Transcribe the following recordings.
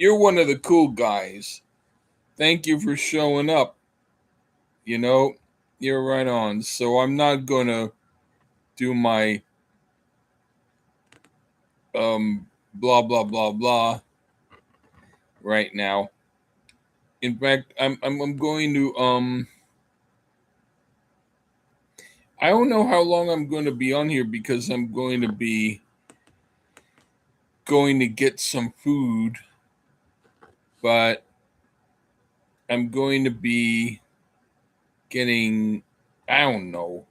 You're one of the cool guys. Thank you for showing up. You know, you're right on. So I'm not gonna do my blah blah blah blah right now. In fact, I'm going to I don't know how long I'm going to be on here because I'm going to be going to get some food, but I'm going to be getting, I don't know.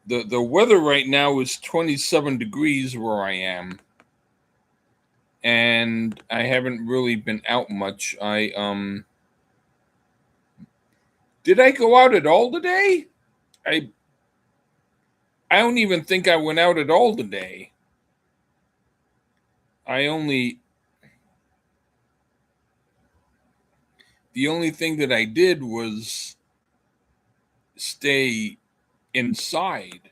The weather right now is 27 degrees where I am. And I haven't really been out much. Did I go out at all today? I don't even think I went out at all today. The only thing that I did was stay inside.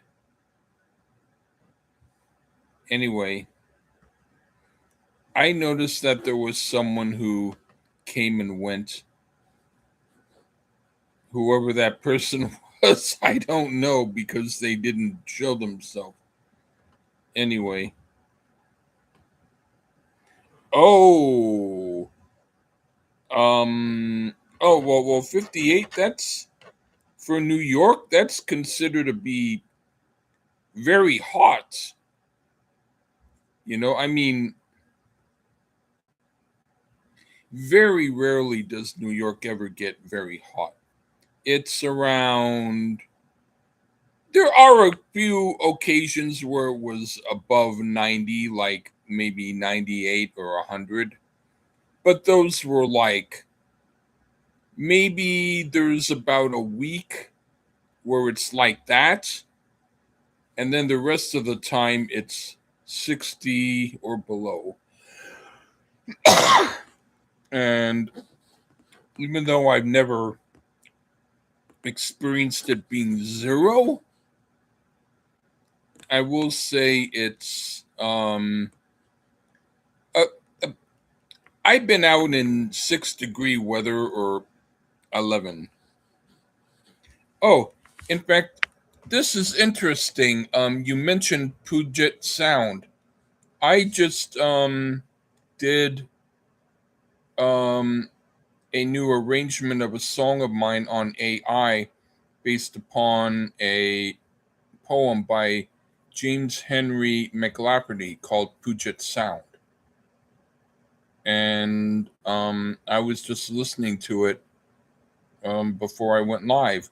Anyway, I noticed that there was someone who came and went. Whoever that person was, I don't know because they didn't show themselves. Anyway. Oh. Oh, well 58, that's for New York, that's considered to be very hot. I mean, very rarely does New York ever get very hot. It's around, there are a few occasions where it was above 90, like maybe 98 or 100. But those were like, maybe there's about a week where it's like that. And then the rest of the time it's 60 or below. And even though I've never experienced it being zero, I will say it's uh, uh, I've been out in 6-degree weather or 11. Oh, in fact, this is interesting. You mentioned Puget Sound. I just did um a new arrangement of a song of mine on AI based upon a poem by James Henry McLafferty called Puget Sound. And I was just listening to it before I went live.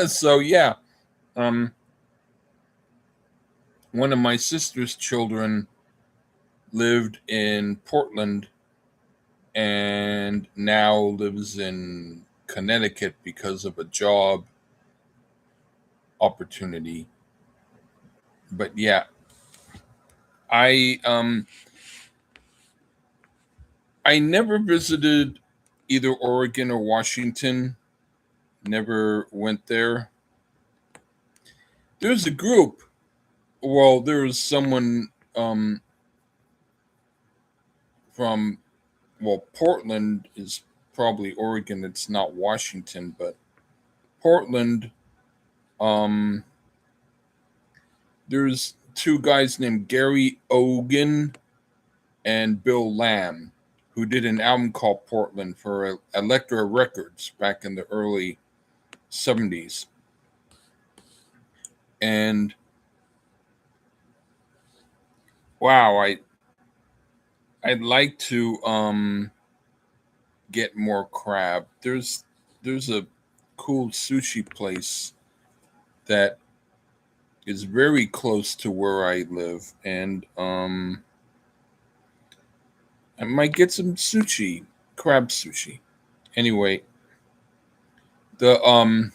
So, yeah, um, one of my sister's children lived in Portland and now lives in Connecticut because of a job opportunity. But yeah, I never visited either Oregon or Washington. Never went there. There's a group. Well, there was someone from, well, Portland is probably Oregon. It's not Washington, but Portland. Um, there's two guys named Gary Ogan and Bill Lamb who did an album called Portland for Elektra Records back in the early 70s. And wow, I'd like to get more crab. There's a cool sushi place that is very close to where I live, and I might get some sushi, crab sushi. Anyway, the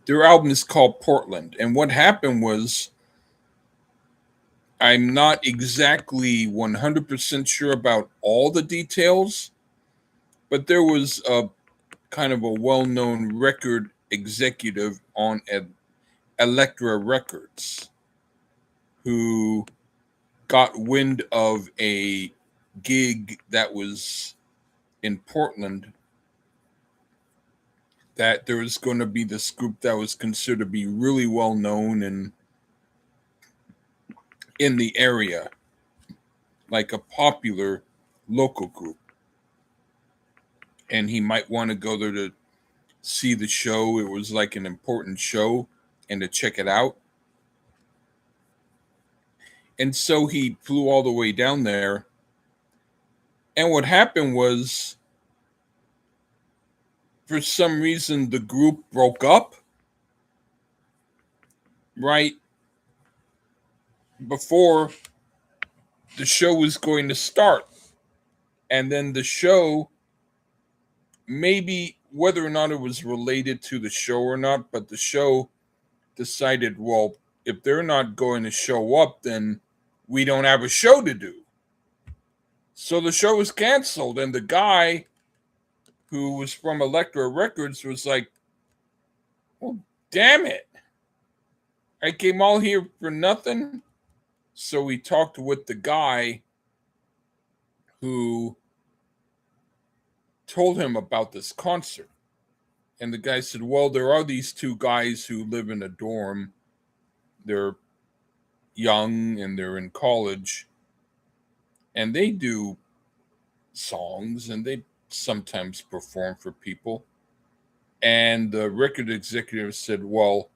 their album is called Portland, and what happened was I'm not exactly 100% sure about all the details, but there was a kind of a well-known record executive on Elektra Records who got wind of a gig that was in Portland, that there was going to be this group that was considered to be really well known and in the area, like a popular local group. And he might want to go there to see the show. It was like an important show and to check it out. And so he flew all the way down there. And what happened was, for some reason, the group broke up right before the show was going to start. And then the show, maybe whether or not it was related to the show or not, but the show decided, well, if they're not going to show up, then we don't have a show to do. So the show was canceled, and the guy who was from Elektra Records was like, well, damn it. I came all here for nothing. So we talked with the guy who told him about this concert. And the guy said, well, there are these two guys who live in a dorm. They're young and they're in college. And they do songs and they sometimes perform for people. And the record executive said, well,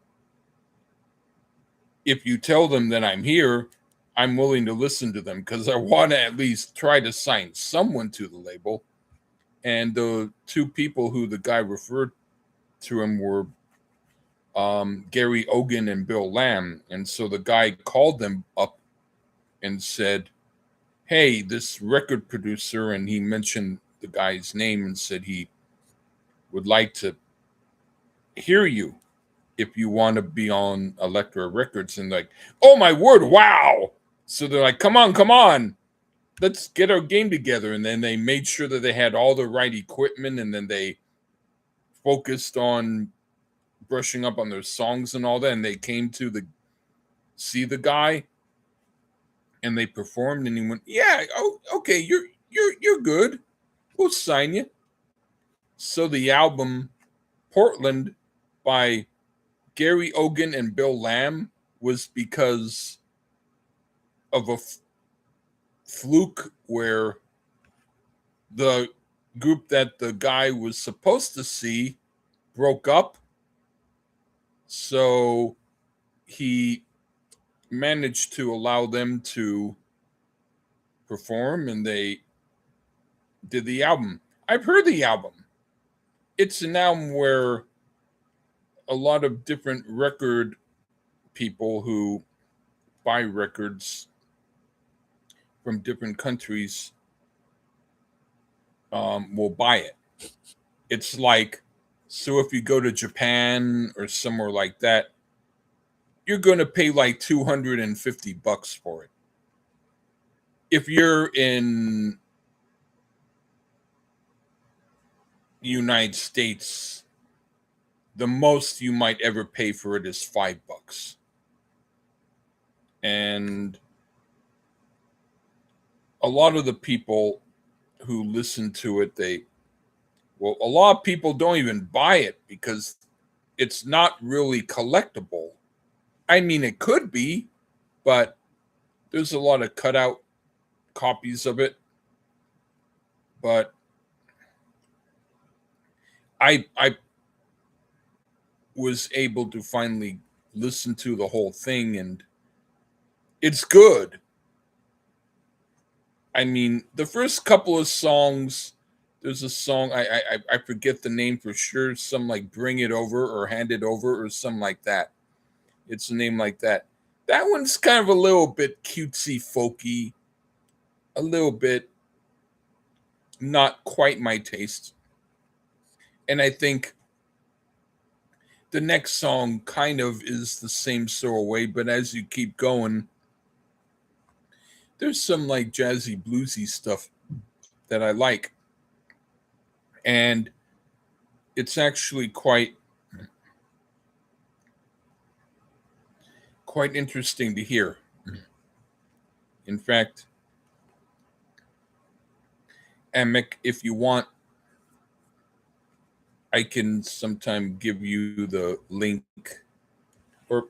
if you tell them that I'm here, I'm willing to listen to them because I want to at least try to sign someone to the label. And the two people who the guy referred to him were Gary Ogan and Bill Lamb. And so the guy called them up and said, hey, this record producer, and he mentioned the guy's name and said he would like to hear you if you want to be on Elektra Records. And like, oh my word, wow. So they're like, come on, let's get our game together. And then they made sure that they had all the right equipment, and then they focused on brushing up on their songs and all that. And they came to see the guy, and they performed, and he went, yeah, oh, okay, you're good. We'll sign you. So the album Portland by Gary Ogan and Bill Lamb was because of a fluke where the group that the guy was supposed to see broke up. So he managed to allow them to perform, and they did the album. I've heard the album. It's an album where a lot of different record people who buy records from different countries will buy it. It's like, so if you go to Japan or somewhere like that, you're going to pay like $250 for it. If you're in the United States, the most you might ever pay for it is $5. And a lot of the people who listen to it, a lot of people don't even buy it because it's not really collectible. I mean, it could be, but there's a lot of cutout copies of it. But I was able to finally listen to the whole thing, and it's good. I mean, the first couple of songs, there's a song I forget the name for sure, some like Bring It Over or Hand It Over or something like that. It's a name like that. That one's kind of a little bit cutesy folky, a little bit not quite my taste. And I think the next song kind of is the same sort of way, but as you keep going, there's some like jazzy bluesy stuff that I like. And it's actually quite interesting to hear. In fact, Emic, if you want, I can sometime give you the link. Or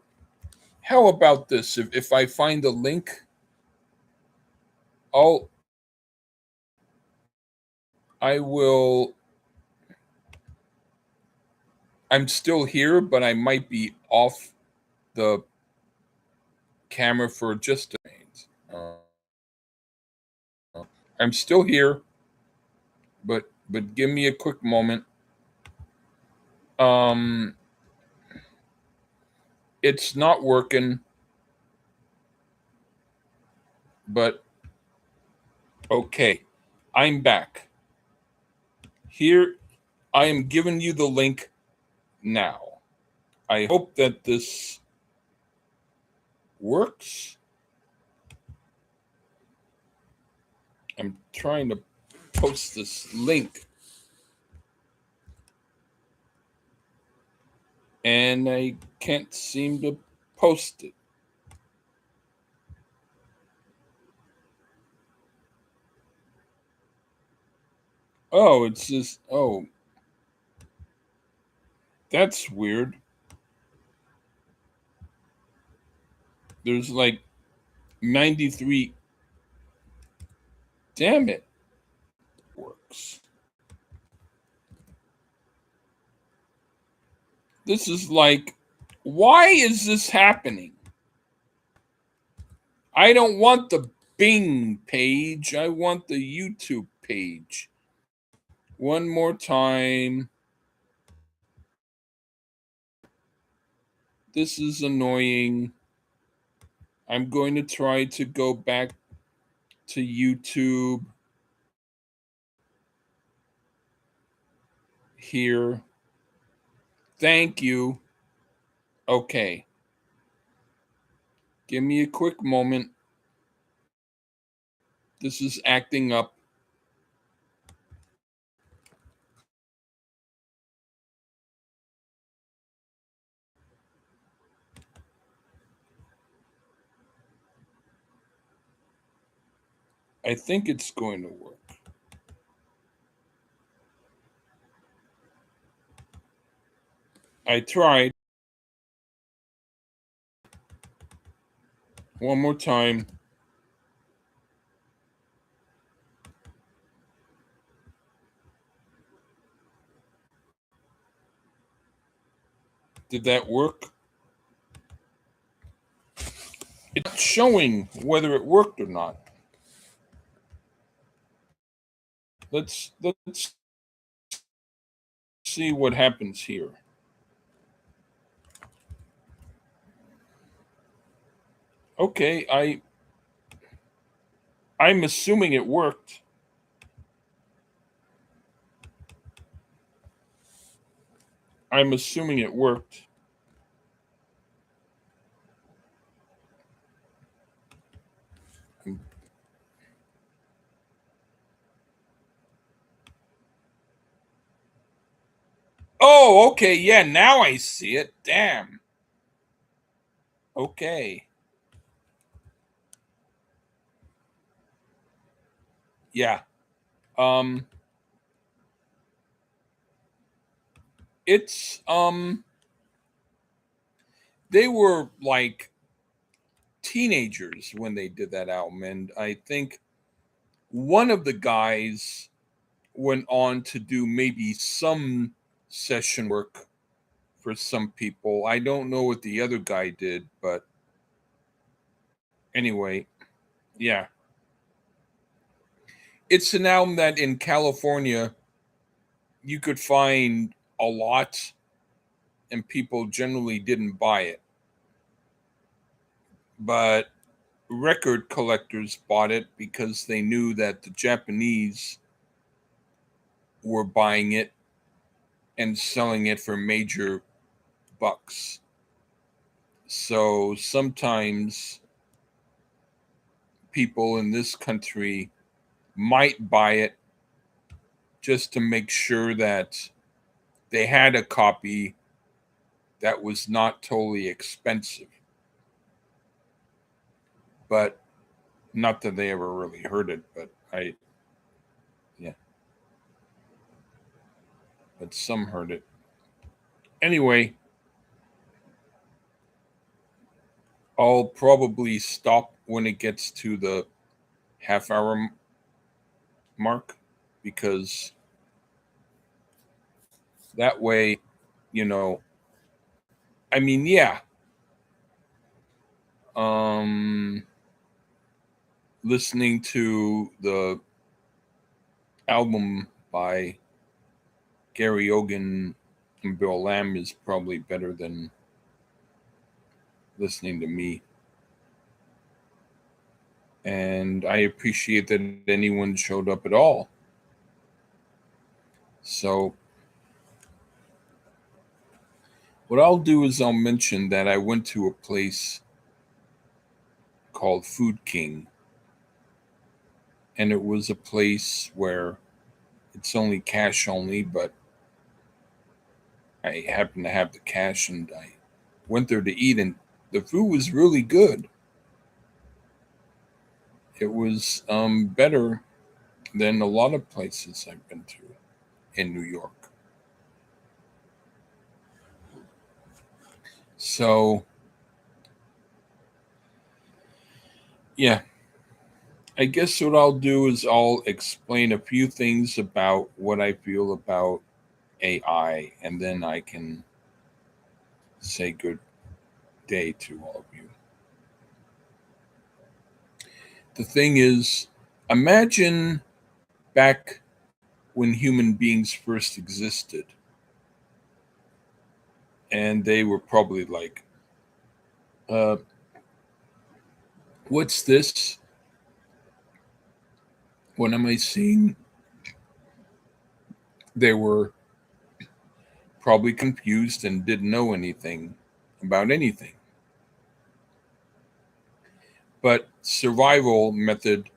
how about this? If I find a link, I will. I'm still here, but I might be off the camera for just a minute. I'm still here, but give me a quick moment. It's not working, but okay, I'm back. Here, I am giving you the link now. I hope that this works. I'm trying to post this link, and I can't seem to post it. Oh, it's just, oh, that's weird. There's like 93. Damn it. Works. This is like, why is this happening? I don't want the Bing page. I want the YouTube page. One more time. This is annoying. I'm going to try to go back to YouTube here. Thank you. Okay. Give me a quick moment. This is acting up. I think it's going to work. I tried. One more time. Did that work? It's showing whether it worked or not. Let's see what happens here. Okay, I'm assuming it worked. I'm assuming it worked. Oh, okay. Yeah, now I see it. Damn. Okay. Yeah. It's they were like teenagers when they did that album, and I think one of the guys went on to do maybe some session work for some people. I don't know what the other guy did, but anyway, yeah. It's an album that in California you could find a lot, and people generally didn't buy it. But record collectors bought it because they knew that the Japanese were buying it and selling it for major bucks. So sometimes people in this country might buy it just to make sure that they had a copy that was not totally expensive. But not that they ever really heard it, but yeah. but some heard it. Anyway, I'll probably stop when it gets to the half-hour mark, because that way, you know, I mean, yeah, um, listening to the album by Gary Ogan and Bill Lamb is probably better than listening to me. And I appreciate that anyone showed up at all. So, what I'll do is I'll mention that I went to a place called Food King, and it was a place where it's only cash only, but I happened to have the cash and I went there to eat, and the food was really good. It was better than a lot of places I've been to in New York. So, yeah, I guess what I'll do is I'll explain a few things about what I feel about AI, and then I can say good day to all of you. The thing is, imagine back when human beings first existed, and they were probably like, uh, what's this? What am I seeing? They were probably confused and didn't know anything about anything. But survival method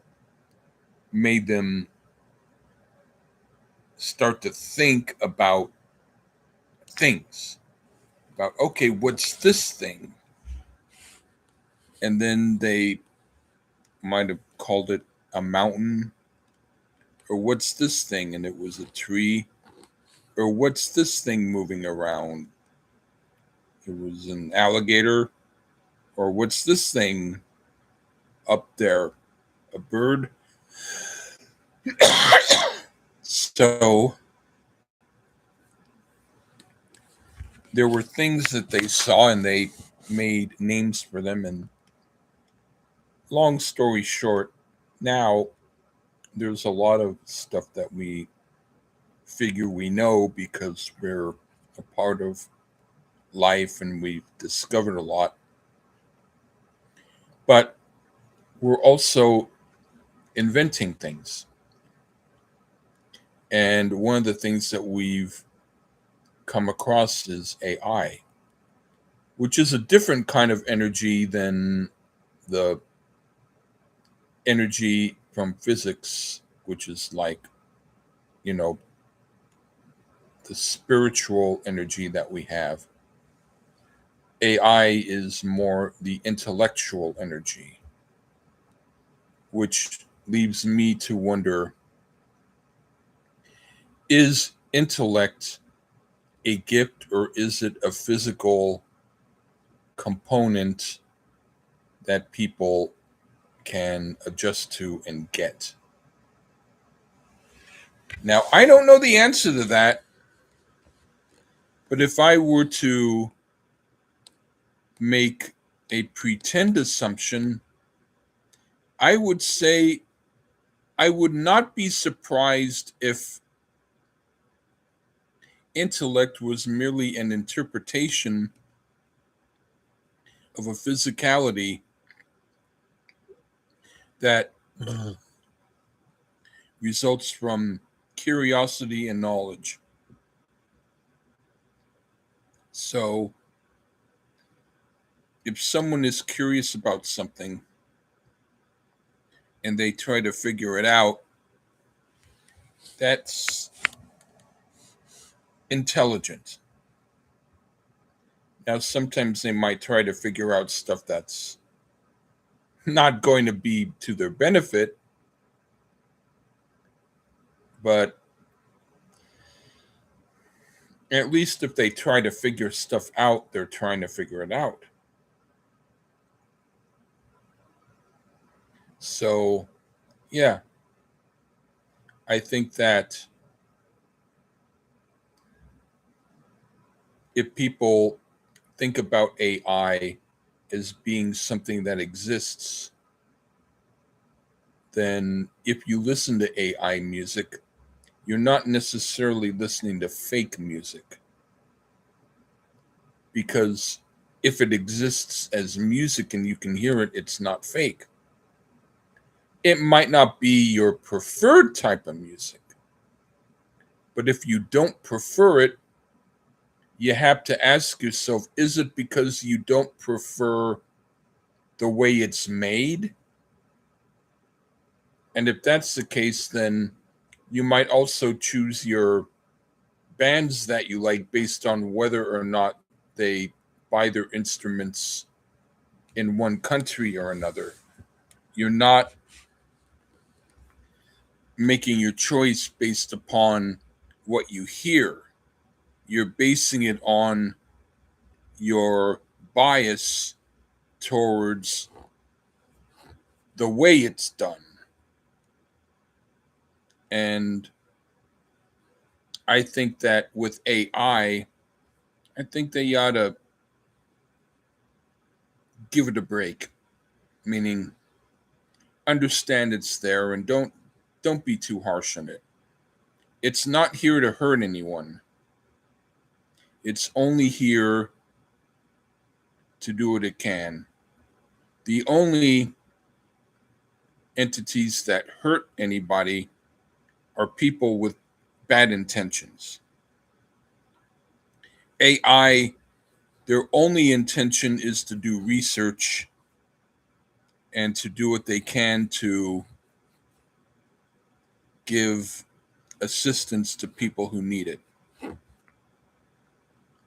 made them start to think about things. About, okay, what's this thing? And then they might have called it a mountain. Or what's this thing? And it was a tree. Or what's this thing moving around? It was an alligator. Or what's this thing up there? A bird? So there were things that they saw and they made names for them. And long story short, now there's a lot of stuff that we figure we know because we're a part of life and we've discovered a lot. But we're also inventing things. And one of the things that we've come across is AI, which is a different kind of energy than the energy from physics, which is like, you know, the spiritual energy that we have. AI is more the intellectual energy, which leaves me to wonder, is intellect a gift or is it a physical component that people can adjust to and get? Now, I don't know the answer to that, but if I were to make a pretend assumption, I would say I would not be surprised if intellect was merely an interpretation of a physicality that results from curiosity and knowledge. So, if someone is curious about something and they try to figure it out, that's intelligent. Now, sometimes they might try to figure out stuff that's not going to be to their benefit, but At least if they try to figure stuff out, they're trying to figure it out. So, yeah, I think that if people think about AI as being something that exists, then if you listen to AI music, you're not necessarily listening to fake music. Because if it exists as music and you can hear it, it's not fake. It might not be your preferred type of music, but if you don't prefer it, you have to ask yourself, is it because you don't prefer the way it's made? And if that's the case, then you might also choose your bands that you like based on whether or not they buy their instruments in one country or another. You're not making your choice based upon what you hear. You're basing it on your bias towards the way it's done. And I think that with I think they ought to give it a break, meaning understand it's there and don't be too harsh on it. It's not here to hurt anyone. It's only here to do what it can. The only entities that hurt anybody are people with bad intentions. AI, their only intention is to do research and to do what they can to give assistance to people who need it.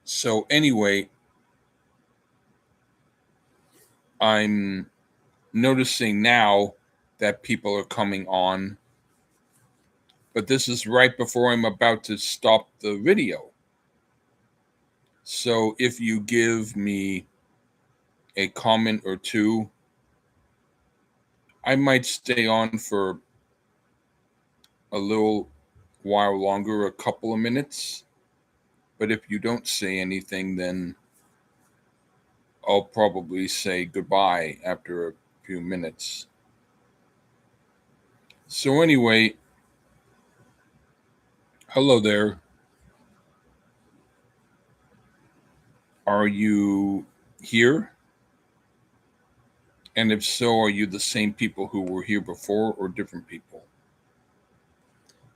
So, anyway, I'm noticing now that people are coming on, but this is right before I'm about to stop the video. So, if you give me a comment or two, I might stay on for a little while longer, a couple of minutes. But if you don't say anything, then I'll probably say goodbye after a few minutes. So, anyway, hello there. Are you here? And if so, are you the same people who were here before or different people?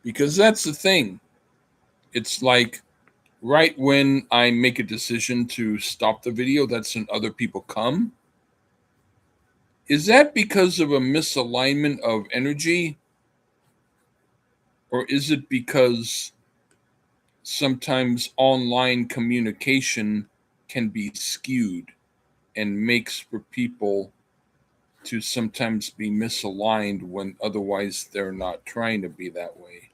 Because that's the thing. It's like right when I make a decision to stop the video, that's when other people come. Is that because of a misalignment of energy? Or is it because sometimes online communication can be skewed and makes for people to sometimes be misaligned when otherwise they're not trying to be that way?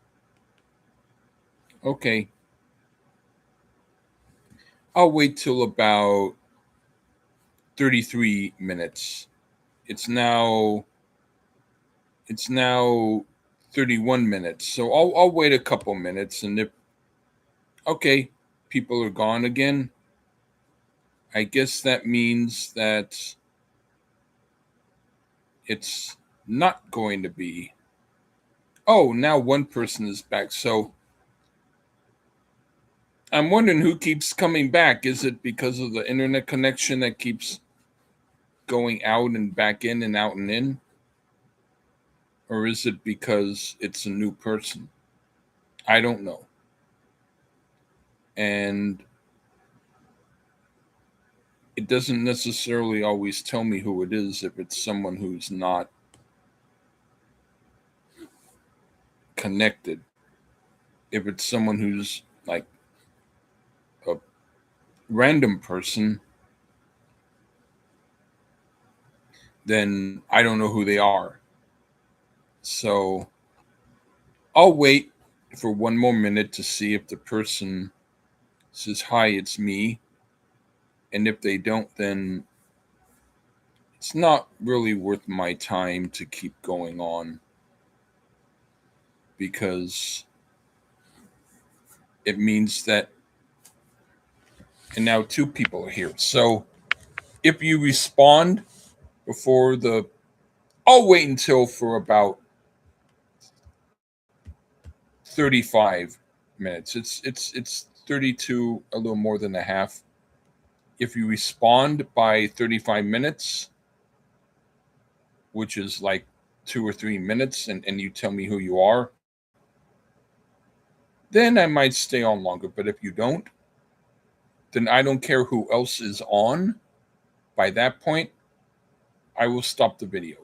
Okay. I'll wait till about 33 minutes. It's now 31 minutes. So I'll wait a couple minutes, and if okay, people are gone again, I guess that means that it's not going to be. Oh, now one person is back. So I'm wondering who keeps coming back. Is it because of the internet connection that keeps going out and back in and out and in? Or is it because it's a new person? I don't know. And it doesn't necessarily always tell me who it is if it's someone who's not connected. If it's someone who's like a random person, then I don't know who they are. So I'll wait for one more minute to see if the person says, "Hi, it's me." And if they don't, then it's not really worth my time to keep going on, because it means that, and now two people are here. So if you respond before I'll wait until for about 35 minutes. It's 32, a little more than a half. If you respond by 35 minutes, which is like 2 or 3 minutes, and you tell me who you are, then I might stay on longer. But if you don't, then I don't care who else is on. By that point, I will stop the video,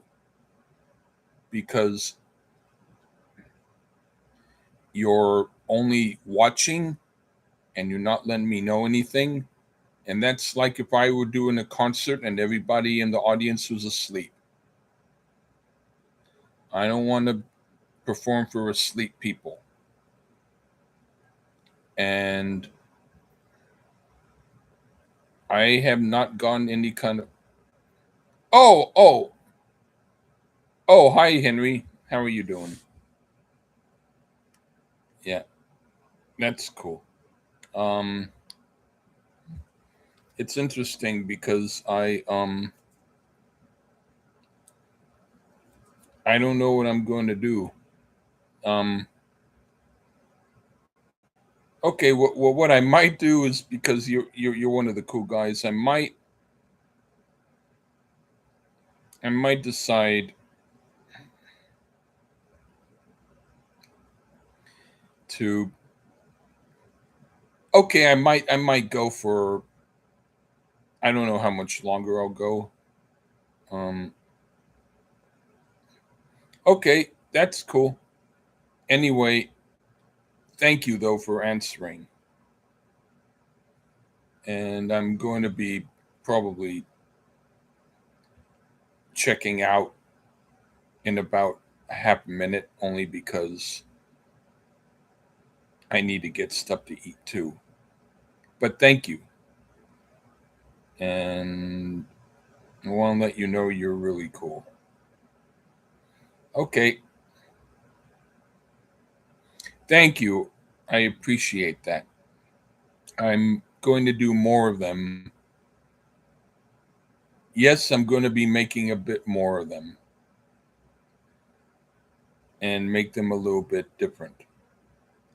because you're only watching and you're not letting me know anything. And that's like if I were doing a concert and everybody in the audience was asleep. I don't want to perform for asleep people. And I have not gotten any kind of. Oh, hi, Henry. How are you doing? Yeah, that's cool. Um, it's interesting because I don't know what I'm going to do. Um, okay, well, what I might do is, because you're one of the cool guys, I might decide to. Okay, I might go for. I don't know how much longer I'll go. Um, okay, that's cool. Anyway, thank you though for answering. And I'm going to be probably checking out in about a half a minute, only because I need to get stuff to eat too. But thank you. And I want to let you know you're really cool. Okay. Thank you. I appreciate that. I'm going to do more of them. Yes, I'm going to be making a bit more of them and make them a little bit different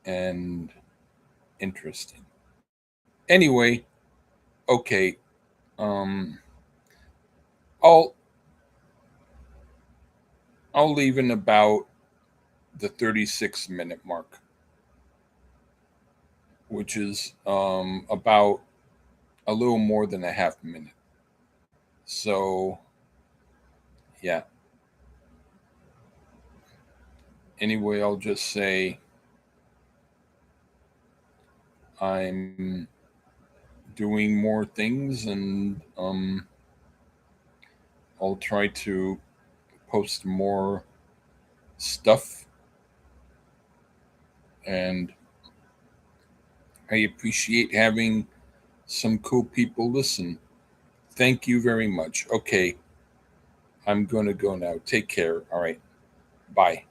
and interesting. Anyway, okay. Um I'll leave in about the 36-minute mark, which is about a little more than a half minute. So, yeah. Anyway, I'll just say I'm doing more things, and I'll try to post more stuff, and I appreciate having some cool people listen. Thank you very much. Okay, I'm going to go now. Take care. All right. Bye.